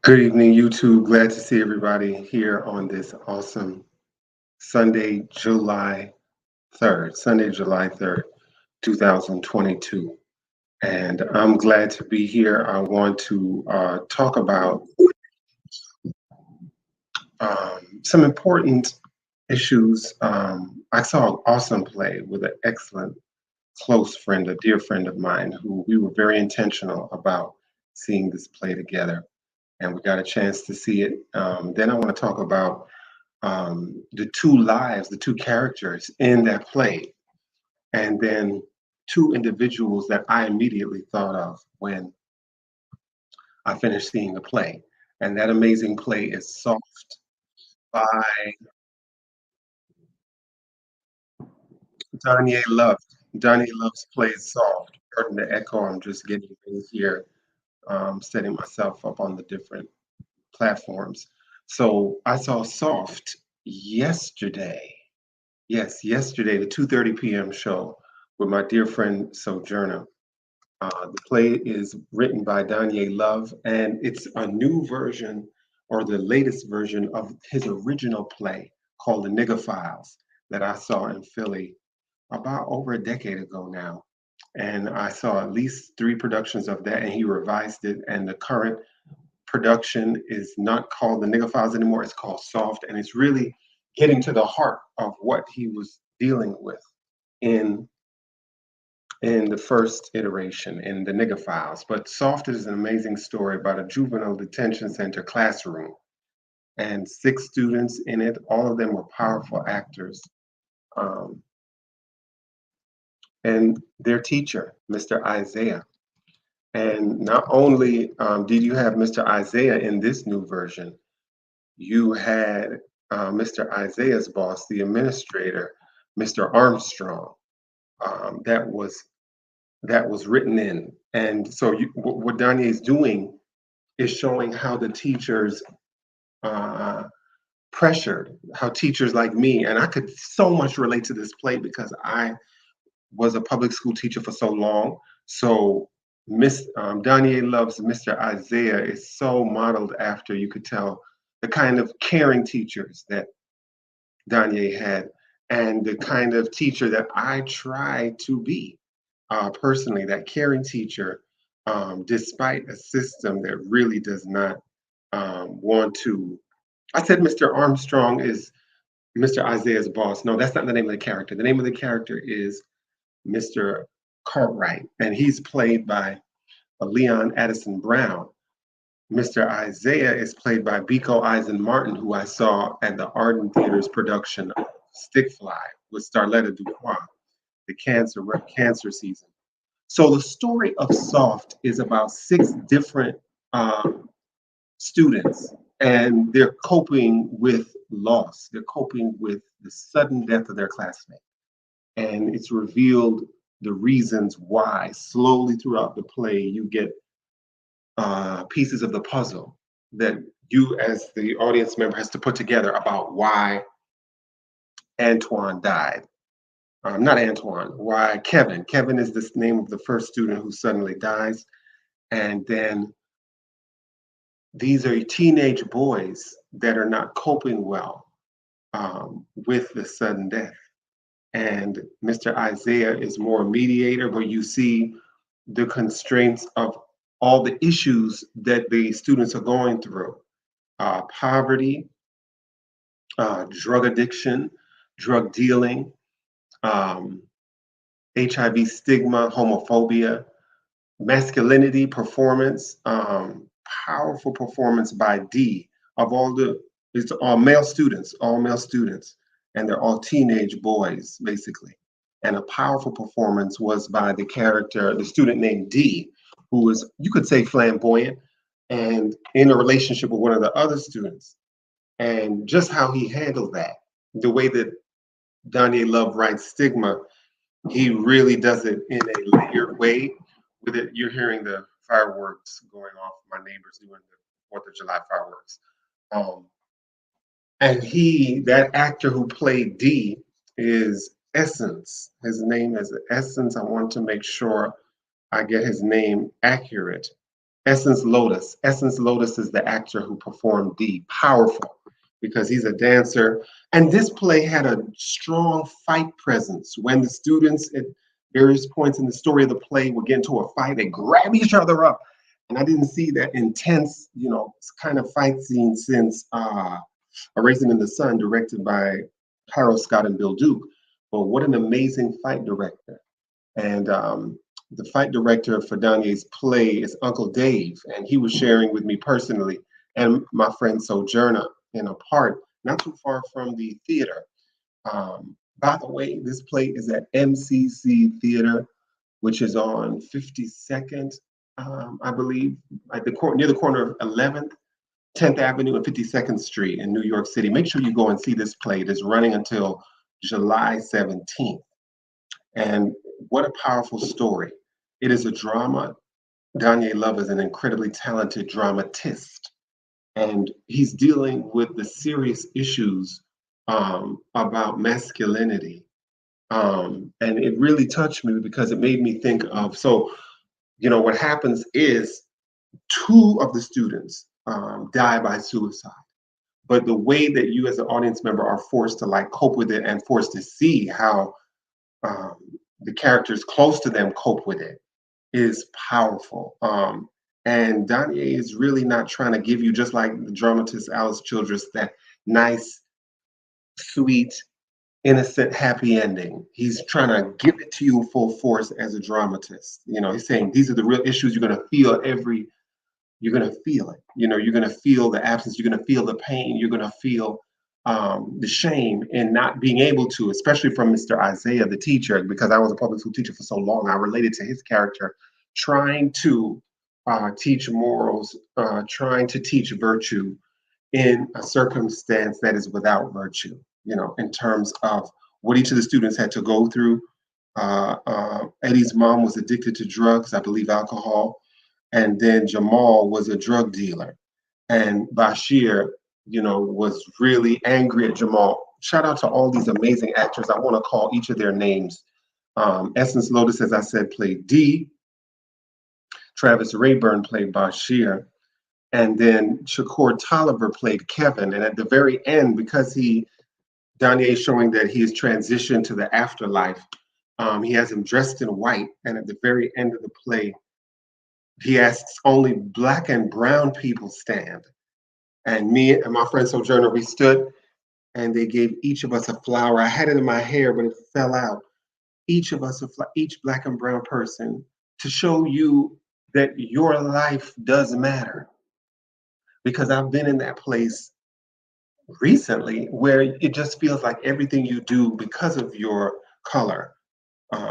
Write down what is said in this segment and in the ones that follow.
Good evening, YouTube. Glad to see everybody here on this awesome Sunday, July 3rd, 2022. And I'm glad to be here. I want to talk about some important issues. I saw an awesome play with an excellent close friend, a dear friend of mine, who we were very intentional about seeing this play together. And we got a chance to see it. Then I want to talk about the two lives, the two characters in that play, and then two individuals that I immediately thought of when I finished seeing the play. And that amazing play is Soft by Donye Love. Donye Love's play is Soft. Pardon the echo, I'm just getting things here, setting myself up on the different platforms. So I saw Soft yesterday. Yes, yesterday, the 2:30 p.m. show with my dear friend Sojourner. The play is written by Donye Love, and it's a new version or the latest version of his original play called The Nigger Files that I saw in Philly about over a decade ago now. And I saw at least three productions of that, and he revised it. And the current production is not called The Nigger Files anymore, it's called Soft, and it's really getting to the heart of what he was dealing with in the first iteration in the Nigger Files. But Soft is an amazing story about a juvenile detention center classroom and six students in it. All of them were powerful actors. Um, and their teacher, Mr. Isaiah. And not only did you have Mr. Isaiah in this new version, you had Mr. Isaiah's boss, the administrator, Mr. Armstrong, that was written in. And so what Donye is doing is showing how the teachers uh, pressured, how teachers like me, and I could so much relate to this play because I was a public school teacher for so long. So Miss Donye Love's Mr. Isaiah is so modeled after, you could tell, the kind of caring teachers that Donye had and the kind of teacher that I try to be. Personally, that caring teacher, despite a system that really does not want to. I said Mr. Armstrong is Mr. Isaiah's boss. No, that's not the name of the character. The name of the character is Mr. Cartwright, and he's played by Leon Addison Brown. Mr. Isaiah is played by Biko Eisen Martin, who I saw at the Arden Theater's production of Stick Fly with Starletta Dubois, the cancer season. So the story of Soft is about six different students, and they're coping with loss. They're coping with the sudden death of their classmate, and it's revealed the reasons why. Slowly throughout the play, you get pieces of the puzzle that you, as the audience member, has to put together about why Antoine died. Not Antoine, why Kevin. Kevin is the name of the first student who suddenly dies. And then these are teenage boys that are not coping well with the sudden death. And Mr. Isaiah is more a mediator, but you see the constraints of all the issues that the students are going through: poverty, drug addiction, drug dealing, um, HIV stigma, homophobia, masculinity, performance, powerful performance by D of all the, it's all male students, and they're all teenage boys, basically. And a powerful performance was by the character, the student named D, who was, you could say, flamboyant and in a relationship with one of the other students. And just how he handled that, the way that Donye Love writes Stigma, he really does it in a layered way. With it, you're hearing the fireworks going off. My neighbors doing the Fourth of July fireworks. Um, and that actor who played D, is Essence. His name is Essence. I want to make sure I get his name accurate. Essence Lotus. Essence Lotus is the actor who performed D. Powerful, because he's a dancer. And this play had a strong fight presence. When the students at various points in the story of the play would get into a fight, they grab each other up. And I didn't see that intense, kind of fight scene since A Raisin in the Sun, directed by Harold Scott and Bill Duke. But what an amazing fight director. And the fight director for Donja's play is Uncle Dave, and he was sharing with me personally and my friend Sojourner in a park not too far from the theater. By the way, this play is at MCC Theater, which is on 52nd, I believe, near the corner of 11th, 10th Avenue and 52nd Street in New York City. Make sure you go and see this play. It is running until July 17th. And what a powerful story. It is a drama. Donja Love is an incredibly talented dramatist, and he's dealing with the serious issues about masculinity. And it really touched me because it made me think of, what happens is two of the students die by suicide. But the way that you as an audience member are forced to cope with it and forced to see how the characters close to them cope with it is powerful. And Donja is really not trying to give you, just like the dramatist Alice Childress, that nice, sweet, innocent, happy ending. He's trying to give it to you full force as a dramatist. He's saying these are the real issues you're going to feel you're going to feel it. You're going to feel the absence. You're going to feel the pain. You're going to feel the shame in not being able to, especially from Mr. Isaiah, the teacher, because I was a public school teacher for so long. I related to his character, trying to teach morals, trying to teach virtue in a circumstance that is without virtue, in terms of what each of the students had to go through. Eddie's mom was addicted to drugs, I believe alcohol, and then Jamal was a drug dealer. And Bashir, was really angry at Jamal. Shout out to all these amazing actors. I want to call each of their names. Essence Lotus, as I said, played D. Travis Rayburn played Bashir. And then Shakur Tolliver played Kevin. And at the very end, because Donja is showing that he has transitioned to the afterlife, he has him dressed in white. And at the very end of the play, he asks only Black and brown people stand. And me and my friend Sojourner, we stood and they gave each of us a flower. I had it in my hair, but it fell out. Each of us, each Black and brown person, to show you that your life does matter. Because I've been in that place recently where it just feels like everything you do because of your color,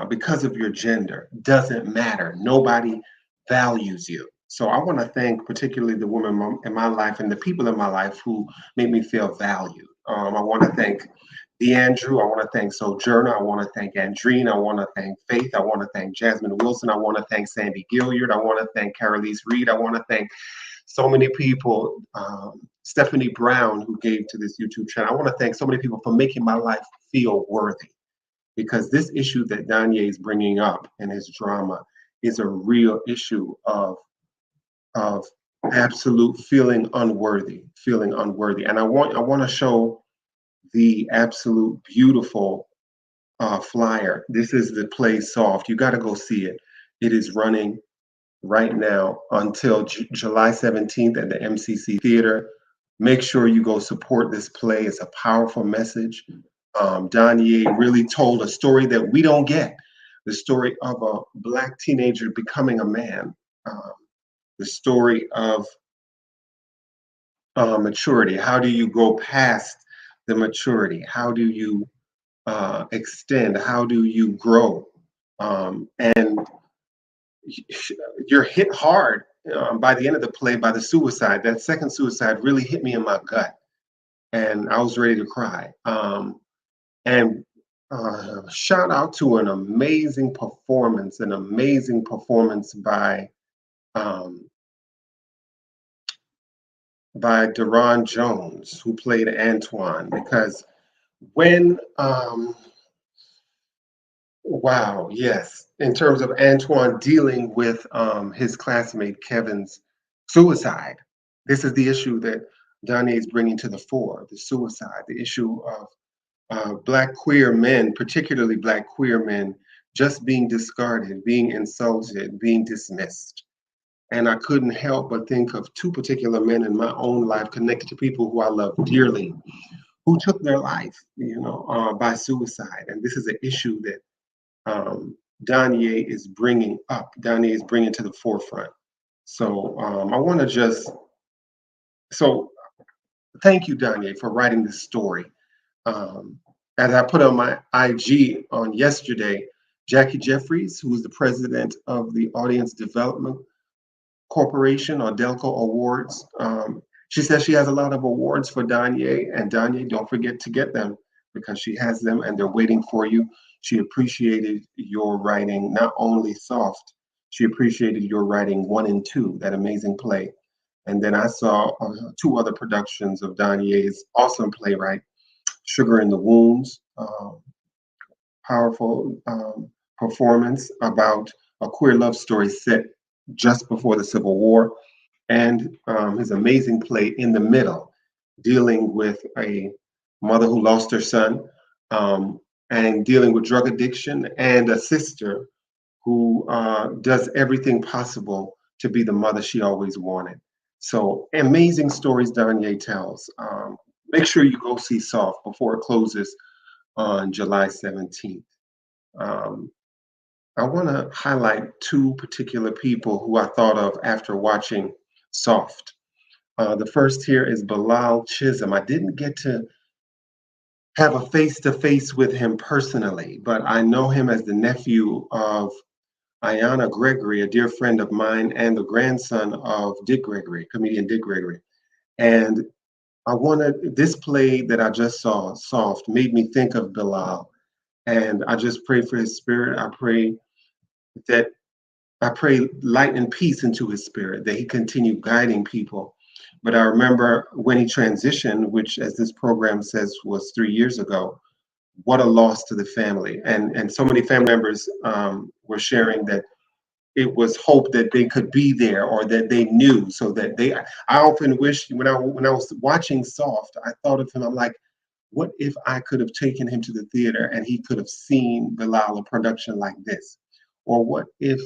because of your gender, doesn't matter. Nobody values you. So I want to thank particularly the women in my life and the people in my life who made me feel valued. I want to thank DeAndrew. I want to thank Sojourner. I want to thank Andrine. I want to thank Faith. I want to thank Jasmine Wilson. I want to thank Sandy Gilliard. I want to thank Carolise Reed. I want to thank so many people, Stephanie Brown, who gave to this YouTube channel. I want to thank so many people for making my life feel worthy, because this issue that Donja is bringing up in his drama is a real issue of absolute feeling unworthy. And I want to show the absolute beautiful flyer. This is the play Soft. You got to go see it. It is running right now until July 17th at the MCC Theater. Make sure you go support this play. It's a powerful message. Donja really told a story that we don't get, the story of a Black teenager becoming a man, the story of maturity. How do you go past the maturity? How do you extend? How do you grow? And you're hit hard by the end of the play by the suicide. That second suicide really hit me in my gut, and I was ready to cry. And shout out to an amazing performance by Deron Jones, who played Antoine. Because when Wow, yes. In terms of Antoine dealing with his classmate Kevin's suicide, this is the issue that Donnie is bringing to the fore, the suicide, the issue of Black queer men, particularly Black queer men, just being discarded, being insulted, being dismissed. And I couldn't help but think of two particular men in my own life connected to people who I love dearly, who took their life, by suicide. And this is an issue that Donye is bringing up, Donye is bringing to the forefront. So I want to just, so thank you, Donye, for writing this story. Um, as I put on my IG on yesterday, Jackie Jeffries, who is the president of the Audience Development Corporation or Delco Awards, she says she has a lot of awards for Donye, and Donye, don't forget to get them because she has them and they're waiting for you. She appreciated your writing, not only Soft, she appreciated your writing 1 and 2, that amazing play. And then I saw two other productions of Donye's awesome playwright, Sugar in the Wounds, powerful performance about a queer love story set just before the Civil War, and his amazing play In the Middle, dealing with a mother who lost her son, and dealing with drug addiction, and a sister who does everything possible to be the mother she always wanted. So amazing stories Donye tells. Make sure you go see Soft before it closes on July 17th. Um, I want to highlight two particular people who I thought of after watching Soft. The first here is Bilal Chisholm. I didn't get to have a face to face with him personally, but I know him as the nephew of Ayanna Gregory, a dear friend of mine, and the grandson of Dick Gregory, comedian Dick Gregory. And I wanted this play that I just saw, Soft, made me think of Bilal. And I just pray for his spirit. That I pray light and peace into his spirit, that he continue guiding people. But I remember when he transitioned, which, as this program says, was 3 years ago, what a loss to the family. And so many family members were sharing that it was hope that they could be there or that they knew so that they, I often wish when I was watching Soft, I thought of him, I'm like, what if I could have taken him to the theater and he could have seen Bilal, a production like this? Or what if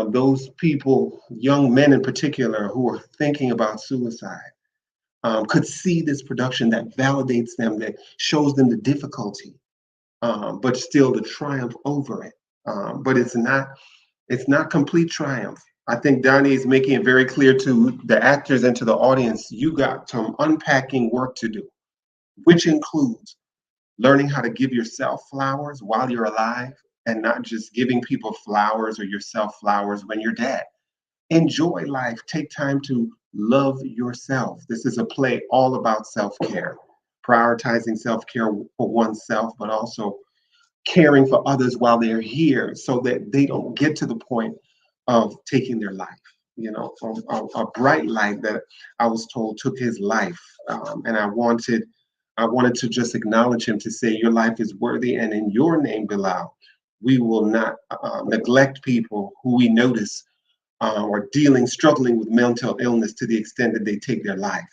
those people, young men in particular, who are thinking about suicide, could see this production that validates them, that shows them the difficulty, but still the triumph over it. But it's not complete triumph. I think Donnie is making it very clear to the actors and to the audience, you got some unpacking work to do, which includes learning how to give yourself flowers while you're alive and not just giving people flowers or yourself flowers when you're dead. Enjoy life. Take time to love yourself. This is a play all about self care, prioritizing self care for oneself, but also caring for others while they're here so that they don't get to the point of taking their life. A bright light that I was told took his life, and I wanted to just acknowledge him to say your life is worthy, and in your name, Bilal, we will not neglect people who we notice are struggling with mental illness to the extent that they take their life.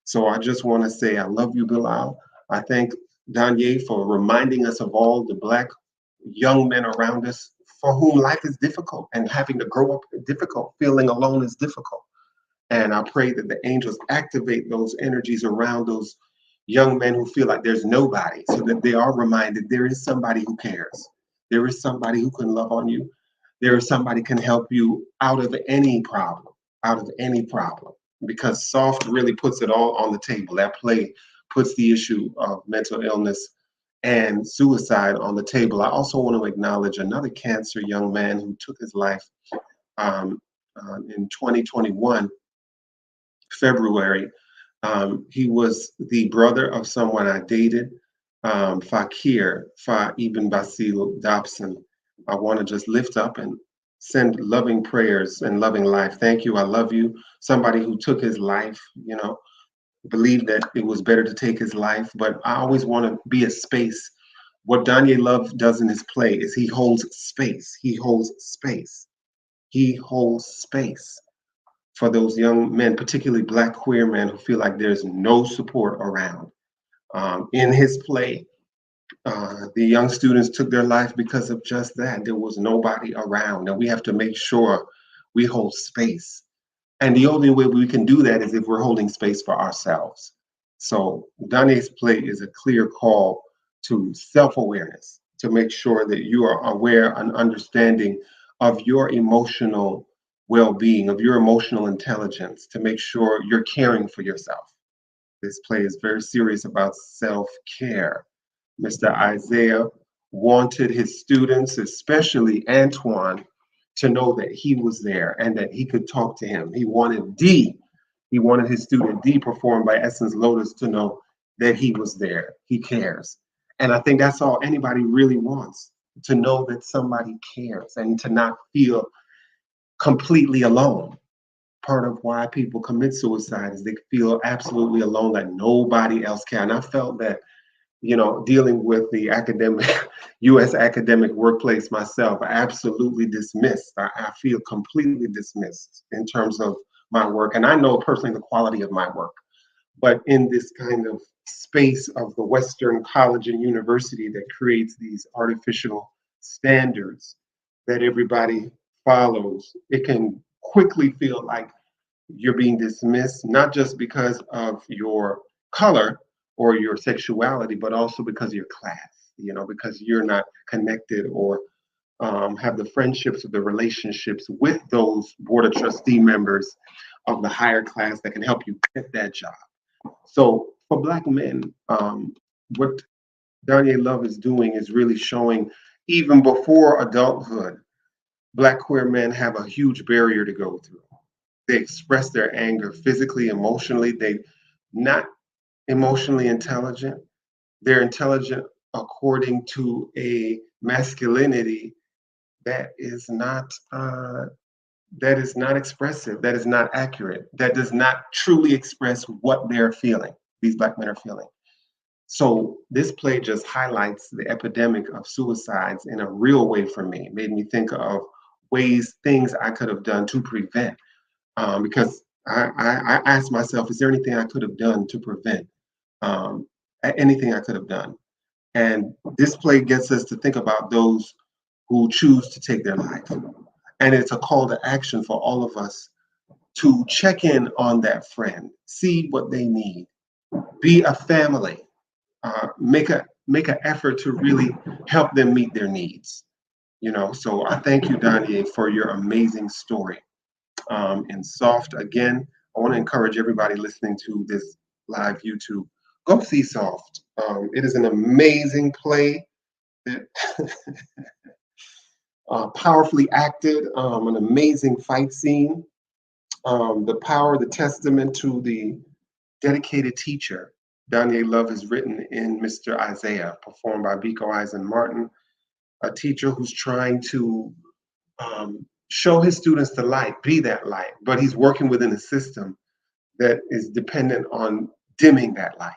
So I just want to say I love you, Bilal. I thank Donye for reminding us of all the Black young men around us for whom life is difficult and having to grow up difficult, feeling alone is difficult. And I pray that the angels activate those energies around those young men who feel like there's nobody, so that they are reminded there is somebody who cares. There is somebody who can love on you. There is somebody can help you out of any problem, out of any problem. Because Soft really puts it all on the table. That play puts the issue of mental illness and suicide on the table. I also want to acknowledge another cancer young man who took his life um, in 2021, February. He was the brother of someone I dated, Fahkir, Fa Ibn Basil Dobson. I want to just lift up and send loving prayers and loving life. Thank you. I love you. Somebody who took his life, believed that it was better to take his life. But I always want to be a space What Donja Love does in his play is he holds space. He holds space. He holds space for those young men, particularly Black queer men, who feel like there's no support around. In his play, the young students took their life because of just that. There was nobody around, and we have to make sure we hold space. And the only way we can do that is if we're holding space for ourselves. So Donja's play is a clear call to self-awareness, to make sure that you are aware and understanding of your emotional well-being, of your emotional intelligence, to make sure you're caring for yourself. This play is very serious about self-care. Mr. Isaiah wanted his students, especially Antoine, to know that he was there and that he could talk to him. He wanted his student D, performed by Essence Lotus, to know that he was there. He cares. And I think that's all anybody really wants, to know that somebody cares and to not feel completely alone. Part of why people commit suicide is they feel absolutely alone, that nobody else can. I felt that, dealing with the academic, US academic workplace myself, absolutely dismissed. I feel completely dismissed in terms of my work. And I know personally the quality of my work. But in this kind of space of the Western college and university that creates these artificial standards that everybody follows, it can quickly feel like you're being dismissed, not just because of your color or your sexuality, but also because of your class, because you're not connected or have the friendships or the relationships with those board of trustee members of the higher class that can help you get that job. So for Black men, what Donja Love is doing is really showing, even before adulthood, Black queer men have a huge barrier to go through. They express their anger physically, emotionally. They're not emotionally intelligent. They're intelligent according to a masculinity that is not expressive, that is not accurate, that does not truly express what they're feeling. These Black men are feeling. So this play just highlights the epidemic of suicides in a real way for me. It made me think of things I could have done to prevent. Because I asked myself, is there anything I could have done to prevent anything I could have done? And this play gets us to think about those who choose to take their life. And it's a call to action for all of us to check in on that friend, see what they need, be a family, make an effort to really help them meet their needs. So I thank you, Donja, for your amazing story. And Soft, again, I want to encourage everybody listening to this live YouTube, go see Soft. It is an amazing play that powerfully acted, an amazing fight scene, the testament to the dedicated teacher Donja Love has written in Mr. Isaiah, performed by Biko Eisen Martin, a teacher who's trying to show his students the light, be that light, but he's working within a system that is dependent on dimming that light.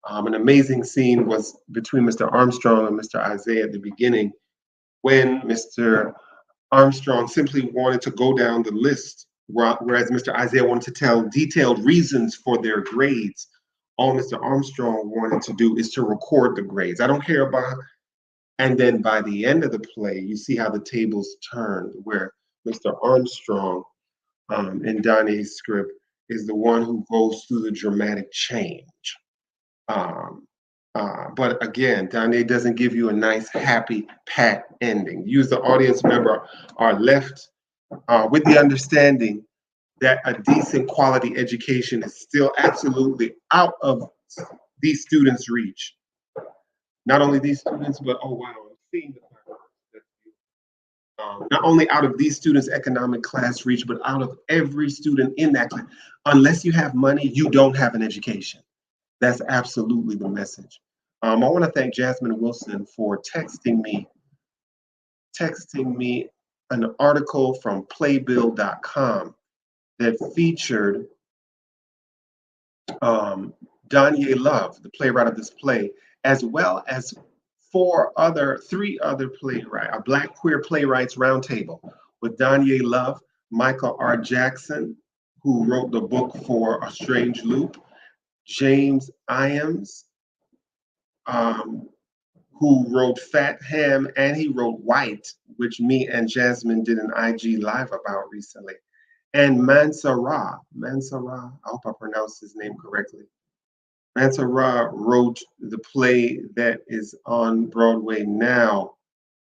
An amazing scene was between Mr. Armstrong and Mr. Isaiah at the beginning, when Mr. Armstrong simply wanted to go down the list, whereas Mr. Isaiah wanted to tell detailed reasons for their grades. All Mr. Armstrong wanted to do is to record the grades. I don't care about. And then by the end of the play, you see how the tables turned, where Mr. Armstrong in Donnie's script is the one who goes through the dramatic change. But again, Donnie doesn't give you a nice, happy, pat ending. You, as the audience member, are left with the understanding that a decent quality education is still absolutely out of these students' reach. Not only these students, but oh wow, I'm seeing the not only out of these students' economic class reach, but out of every student in that class. Unless you have money, you don't have an education. That's absolutely the message. I want to thank Jasmine Wilson for texting me an article from playbill.com that featured Donja Love, the playwright of this play, as well as three other playwrights, a Black queer playwrights roundtable with Donja Love, Michael R. Jackson, who wrote the book for A Strange Loop, James Iams, um, who wrote Fat Ham, and he wrote White, which me and Jasmine did an IG live about recently. And Mansa Ra, I hope I pronounced his name correctly. Mansa Ra wrote the play that is on Broadway now.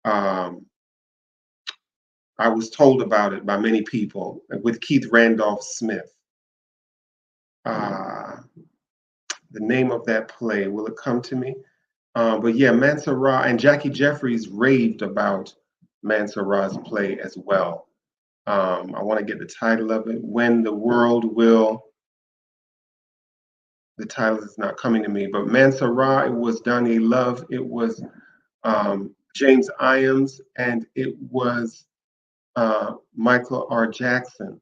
Um, I was told about it by many people with Keith Randolph Smith. The name of that play, will it come to me? But yeah, Mansa Ra and Jackie Jeffries raved about Mansa Ra's play as well. I want to get the title of it. When the World Will. The title is not coming to me, but Mansa Ra, it was Donja Love, it was James Iams, and it was Michael R. Jackson.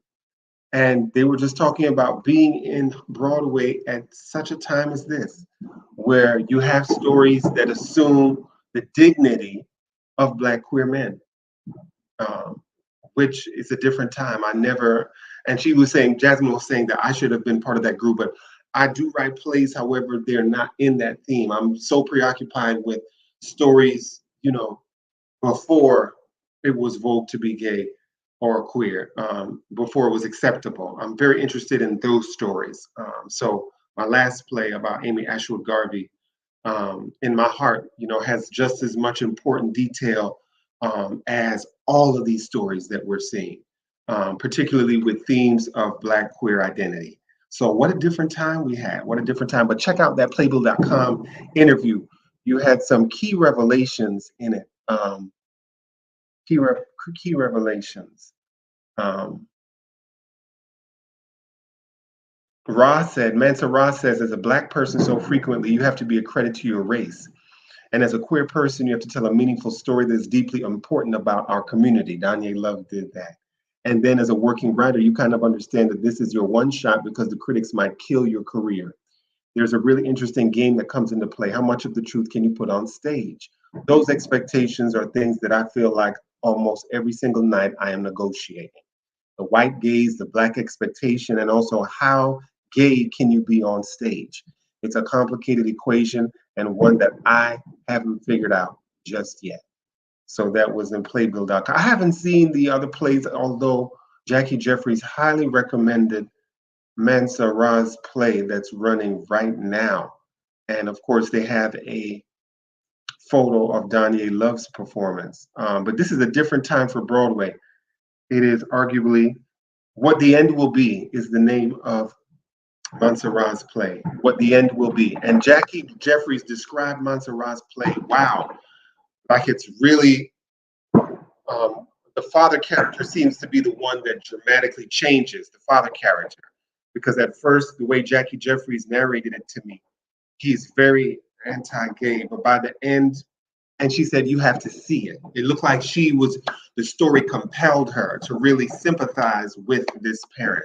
And they were just talking about being in Broadway at such a time as this, where you have stories that assume the dignity of Black queer men, which is a different time. And she was saying, Jasmine was saying that I should have been part of that group, but I do write plays, however, they're not in that theme. I'm so preoccupied with stories, before it was vogue to be gay or queer, before it was acceptable. I'm very interested in those stories. So my last play about Amy Ashwood Garvey, in my heart, has just as much important detail as all of these stories that we're seeing, particularly with themes of Black queer identity. So what a different time we had. What a different time. But check out that playbill.com interview. You had some key revelations in it. Key revelations. Mansa Ra says, as a Black person so frequently, you have to be a credit to your race. And as a queer person, you have to tell a meaningful story that's deeply important about our community. Donja Love did that. And then as a working writer, you kind of understand that this is your one shot because the critics might kill your career. There's a really interesting game that comes into play. How much of the truth can you put on stage? Those expectations are things that I feel like almost every single night I am negotiating. The white gaze, the Black expectation, and also how gay can you be on stage? It's a complicated equation and one that I haven't figured out just yet. So that was in playbill.com. I haven't seen the other plays, although Jackie Jeffries highly recommended Mansa Ra's play that's running right now. And of course, they have a photo of Donja Love's performance. But this is a different time for Broadway. It is arguably What the End Will Be is the name of Mansa Ra's play. What the End Will Be. And Jackie Jeffries described Mansa Ra's play, wow, like it's really, the father character seems to be the one that dramatically changes, the father character. Because at first, the way Jackie Jeffries narrated it to me, he's very anti-gay, but by the end, and she said, you have to see it. It looked like the story compelled her to really sympathize with this parent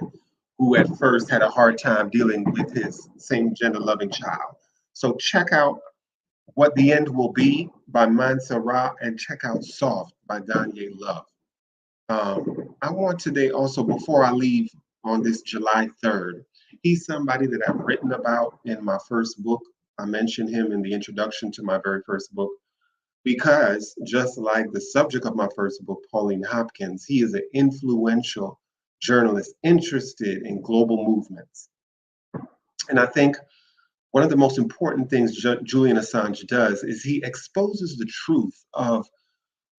who at first had a hard time dealing with his same gender loving child. So check out What the End Will Be by Mansa Ra and check out Soft by Donja Love. I want today also, before I leave on this July 3rd, he's somebody that I've written about in my first book. I mentioned him in the introduction to my very first book because just like the subject of my first book, Pauline Hopkins, he is an influential journalist interested in global movements. And I think one of the most important things Julian Assange does is he exposes the truth of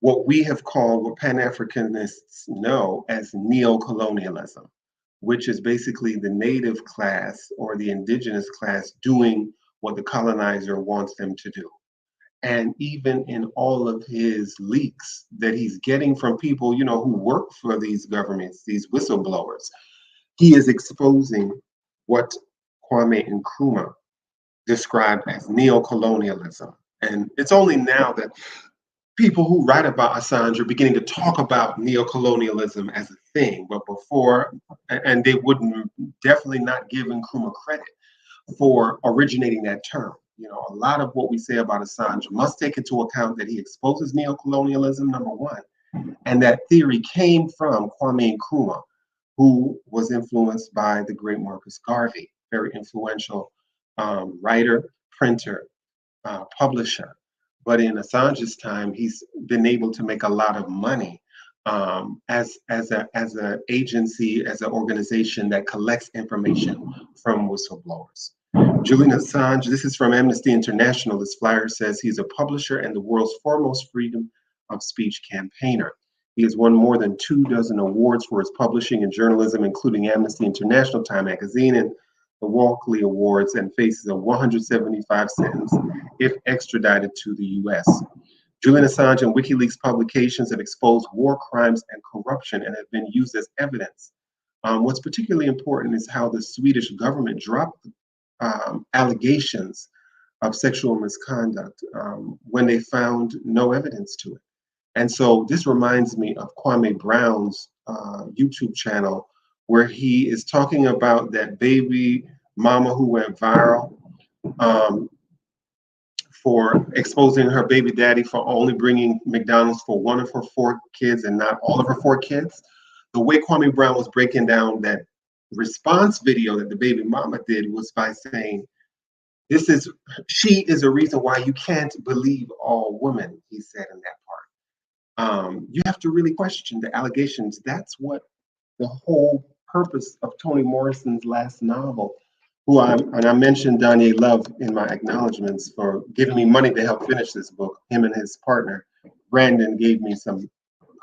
what we have called, what Pan-Africanists know as neo-colonialism, which is basically the native class or the indigenous class doing what the colonizer wants them to do. And even in all of his leaks that he's getting from people, who work for these governments, these whistleblowers, he is exposing what Kwame Nkrumah described as neo-colonialism. And it's only now that people who write about Assange are beginning to talk about neo-colonialism as a thing, but before, and they wouldn't definitely not give Nkrumah credit for originating that term. a lot of what we say about Assange must take into account that he exposes neocolonialism, number one, and that theory came from Kwame Nkrumah, who was influenced by the great Marcus Garvey, very influential writer, printer, publisher. But in Assange's time, he's been able to make a lot of money as an agency, as an organization that collects information from whistleblowers. Julian Assange, this is from Amnesty International. This flyer says he's a publisher and the world's foremost freedom of speech campaigner. He has won more than 24 awards for his publishing and journalism, including Amnesty International, Time Magazine, and the Walkley Awards, and faces a 175 sentence if extradited to the US. Julian Assange and WikiLeaks publications have exposed war crimes and corruption and have been used as evidence. What's particularly important is how the Swedish government dropped allegations of sexual misconduct when they found no evidence to it. And so this reminds me of Kwame Brown's YouTube channel, where he is talking about that baby mama who went viral for exposing her baby daddy for only bringing McDonald's for one of her 4 kids and not all of her 4 kids. The way Kwame Brown was breaking down that response video that the baby mama did was by saying, she is a reason why you can't believe all women, he said in that part. You have to really question the allegations. That's what the whole purpose of Toni Morrison's last novel, and I mentioned Donja Love in my acknowledgments for giving me money to help finish this book. Him and his partner, Brandon, gave me some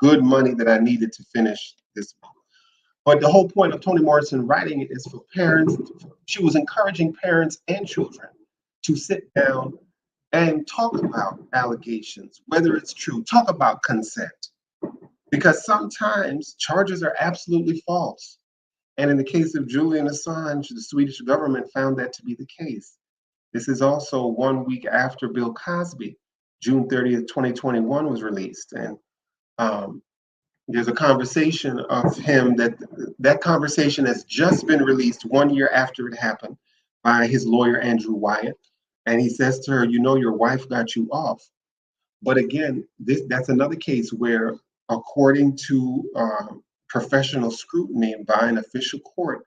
good money that I needed to finish this book. But the whole point of Toni Morrison writing it is for parents. She was encouraging parents and children to sit down and talk about allegations, whether it's true, talk about consent. Because sometimes charges are absolutely false. And in the case of Julian Assange, the Swedish government found that to be the case. This is also 1 week after Bill Cosby, June 30th, 2021 was released. And there's a conversation of him that conversation has just been released 1 year after it happened by his lawyer, Andrew Wyatt. And he says to her, your wife got you off. But again, that's another case where, according to professional scrutiny by an official court,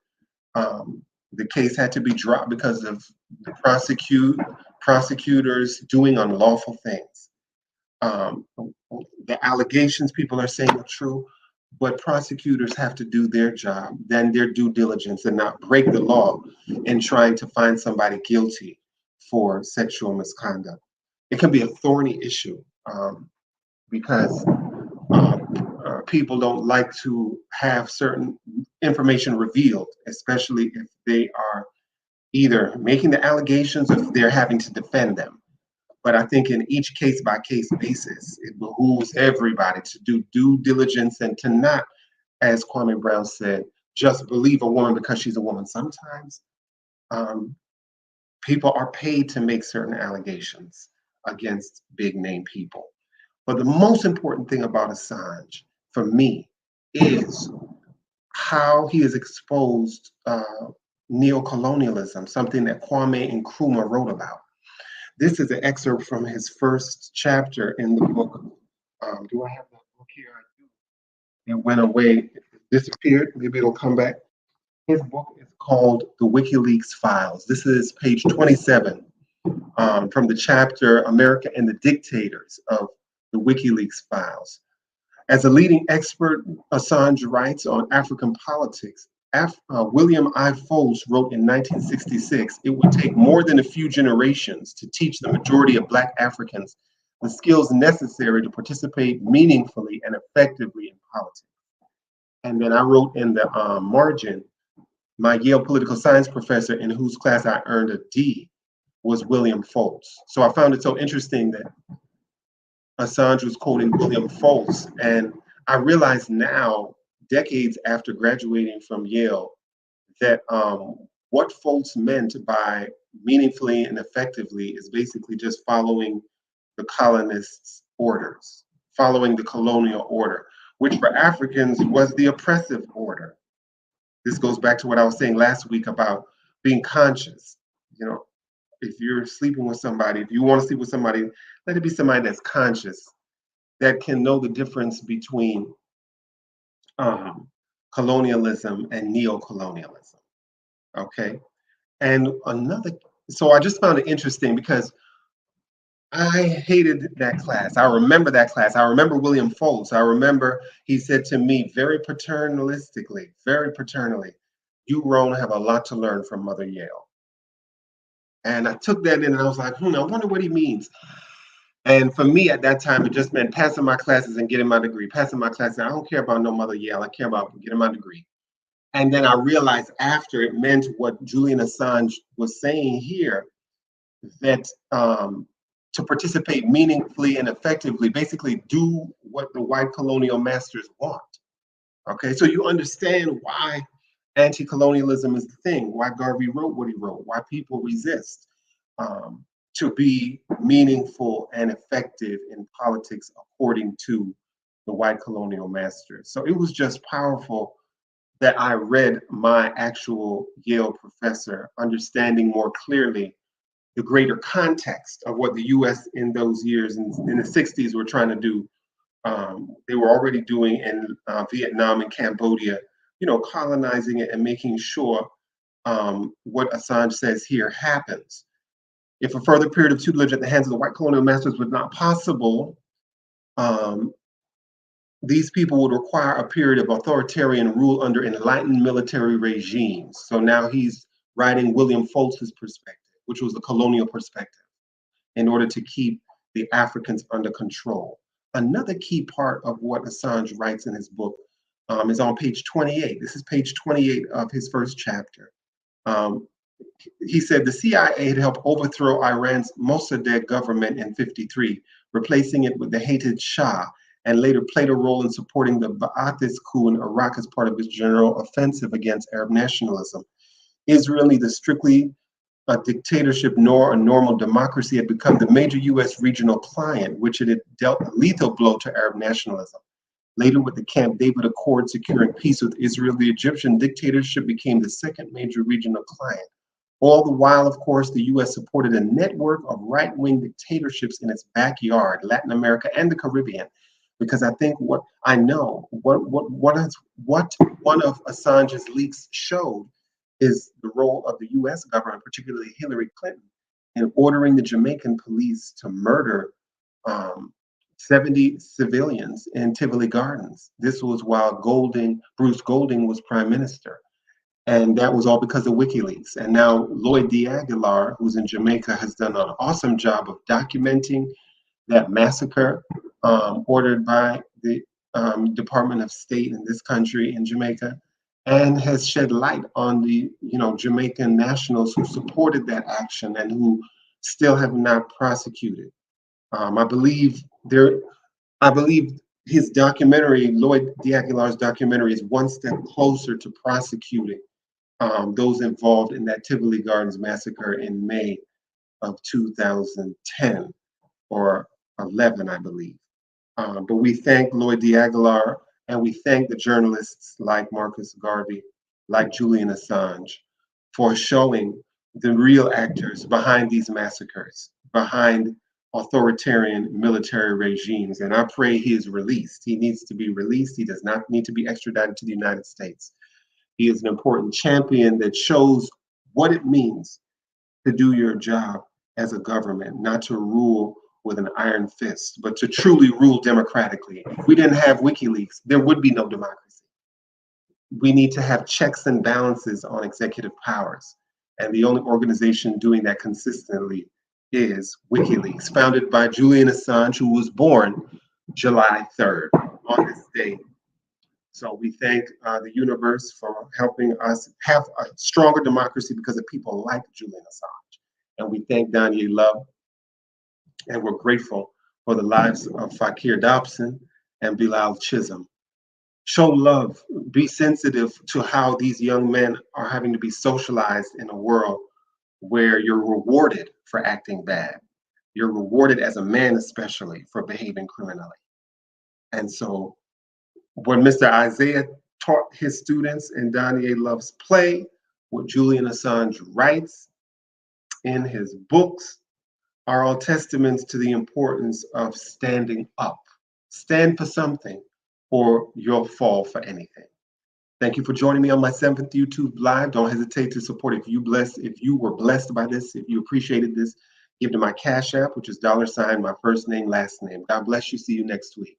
the case had to be dropped because of the prosecutors doing unlawful things. The allegations people are saying are true, but prosecutors have to do their job, then their due diligence, and not break the law in trying to find somebody guilty for sexual misconduct. It can be a thorny issue because people don't like to have certain information revealed, especially if they are either making the allegations or if they're having to defend them. But I think in each case-by-case basis, it behooves everybody to do due diligence and to not, as Kwame Brown said, just believe a woman because she's a woman. Sometimes people are paid to make certain allegations against big-name people. But the most important thing about Assange, for me, is how he has exposed neocolonialism, something that Kwame Nkrumah wrote about. This is an excerpt from his first chapter in the book. Do I have that book here? I do. It went away, it disappeared. Maybe it'll come back. His book is called The WikiLeaks Files. This is page 27 from the chapter America and the Dictators of the WikiLeaks Files. As a leading expert, Assange writes on African politics. William I. Foltz wrote in 1966, it would take more than a few generations to teach the majority of Black Africans the skills necessary to participate meaningfully and effectively in politics. And then I wrote in the margin, my Yale political science professor in whose class I earned a D was William Foltz. So I found it so interesting that Assange was quoting William Foltz, and I realize now, decades after graduating from Yale, that what Foltz meant by meaningfully and effectively is basically just following the colonists' orders, following the colonial order, which for Africans was the oppressive order. This goes back to what I was saying last week about being conscious. if you're sleeping with somebody, if you want to sleep with somebody, let it be somebody that's conscious, that can know the difference between um, colonialism and neo-colonialism. Okay. And another, so I just found it interesting because I hated that class. I remember that class. I remember William Foltz. I remember he said to me very paternally, you, Roan, have a lot to learn from Mother Yale. And I took that in and I was like, I wonder what he means. And for me at that time, it just meant passing my classes and getting my degree, passing my classes. I don't care about no Mother Yale. I care about getting my degree. And then I realized after it meant what Julian Assange was saying here, that to participate meaningfully and effectively, basically do what the white colonial masters want. Okay, so you understand why anti-colonialism is the thing, why Garvey wrote what he wrote, why people resist to be meaningful and effective in politics according to the white colonial masters. So it was just powerful that I read my actual Yale professor, understanding more clearly the greater context of what the US in those years in the 60s were trying to do. They were already doing in Vietnam and Cambodia, colonizing it and making sure what Assange says here happens. If a further period of tutelage at the hands of the white colonial masters was not possible, these people would require a period of authoritarian rule under enlightened military regimes. So now he's writing William Foltz's perspective, which was the colonial perspective, in order to keep the Africans under control. Another key part of what Assange writes in his book is on page 28. This is page 28 of his first chapter. He said the CIA had helped overthrow Iran's Mossadegh government in '53, replacing it with the hated Shah, and later played a role in supporting the Ba'athist coup in Iraq as part of its general offensive against Arab nationalism. Israel, neither strictly a dictatorship nor a normal democracy, had become the major US regional client, which it had dealt a lethal blow to Arab nationalism. Later, with the Camp David Accord securing peace with Israel, the Egyptian dictatorship became the second major regional client. All the while, of course, the US supported a network of right-wing dictatorships in its backyard, Latin America and the Caribbean. Because I think what one of Assange's leaks showed is the role of the US government, particularly Hillary Clinton, in ordering the Jamaican police to murder 70 civilians in Tivoli Gardens. This was while Bruce Golding was prime minister. And that was all because of WikiLeaks. And now Lloyd d'Aguilar, who's in Jamaica, has done an awesome job of documenting that massacre ordered by the Department of State in this country in Jamaica, and has shed light on the Jamaican nationals who supported that action and who still have not prosecuted. I believe his documentary, Lloyd d'Aguilar's documentary, is one step closer to prosecuting those involved in that Tivoli Gardens massacre in May of 2010 or 11, I believe. But we thank Lloyd d'Aguilar, and we thank the journalists like Marcus Garvey, like Julian Assange, for showing the real actors behind these massacres, behind authoritarian military regimes. And I pray he is released. He needs to be released. He does not need to be extradited to the United States. He is an important champion that shows what it means to do your job as a government, not to rule with an iron fist, but to truly rule democratically. If we didn't have WikiLeaks, there would be no democracy. We need to have checks and balances on executive powers. And the only organization doing that consistently is WikiLeaks, founded by Julian Assange, who was born July 3rd on this day. So we thank the universe for helping us have a stronger democracy because of people like Julian Assange. And we thank Donja Love, and we're grateful for the lives of Fahkir Dobson and Bilal Chisholm. Show love, be sensitive to how these young men are having to be socialized in a world where you're rewarded for acting bad. You're rewarded as a man, especially, for behaving criminally. And so what Mr. Isaiah taught his students in Donja Love's play, what Julian Assange writes, in his books are all testaments to the importance of standing up. Stand for something, or you'll fall for anything. Thank you for joining me on my 7th YouTube Live. Don't hesitate to support if you were blessed by this, if you appreciated this, give to my Cash App, which is $, my first name, last name. God bless you. See you next week.